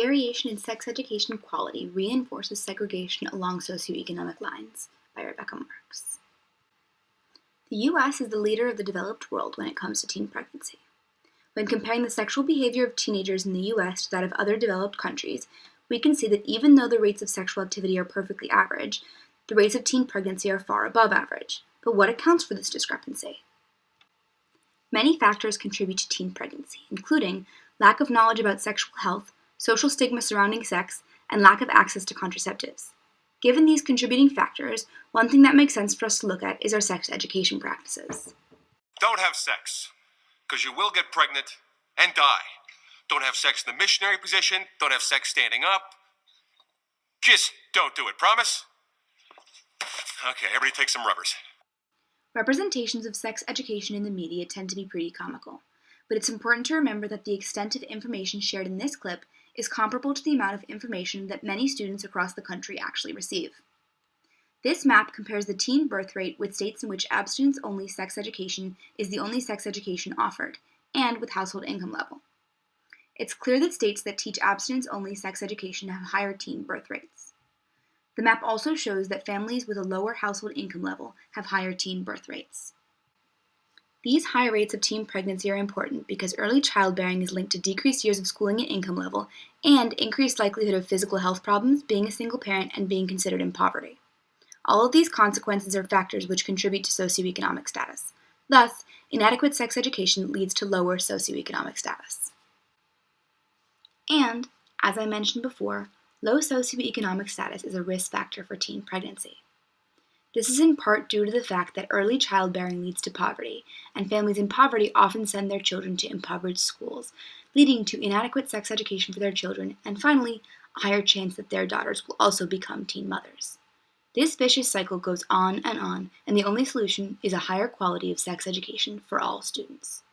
Variation in Sex Education Quality Reinforces Segregation Along Socioeconomic Lines by Rebecca Marks. The U.S. is the leader of the developed world when it comes to teen pregnancy. When comparing the sexual behavior of teenagers in the U.S. to that of other developed countries, we can see that even though the rates of sexual activity are perfectly average, the rates of teen pregnancy are far above average. But what accounts for this discrepancy? Many factors contribute to teen pregnancy, including lack of knowledge about sexual health, social stigma surrounding sex, and lack of access to contraceptives. Given these contributing factors, one thing that makes sense for us to look at is our sex education practices. Don't have sex, because you will get pregnant and die. Don't have sex in the missionary position. Don't have sex standing up. Just don't do it. Promise? Okay, everybody take some rubbers. Representations of sex education in the media tend to be pretty comical, but it's important to remember that the extent of information shared in this clip is comparable to the amount of information that many students across the country actually receive. This map compares the teen birth rate with states in which abstinence-only sex education is the only sex education offered, and with household income level. It's clear that states that teach abstinence-only sex education have higher teen birth rates. The map also shows that families with a lower household income level have higher teen birth rates. These high rates of teen pregnancy are important because early childbearing is linked to decreased years of schooling and income level, and increased likelihood of physical health problems, being a single parent, and being considered in poverty. All of these consequences are factors which contribute to socioeconomic status. Thus, inadequate sex education leads to lower socioeconomic status. And, as I mentioned before, low socioeconomic status is a risk factor for teen pregnancy. This is in part due to the fact that early childbearing leads to poverty, and families in poverty often send their children to impoverished schools, leading to inadequate sex education for their children, and finally, a higher chance that their daughters will also become teen mothers. This vicious cycle goes on, and the only solution is a higher quality of sex education for all students.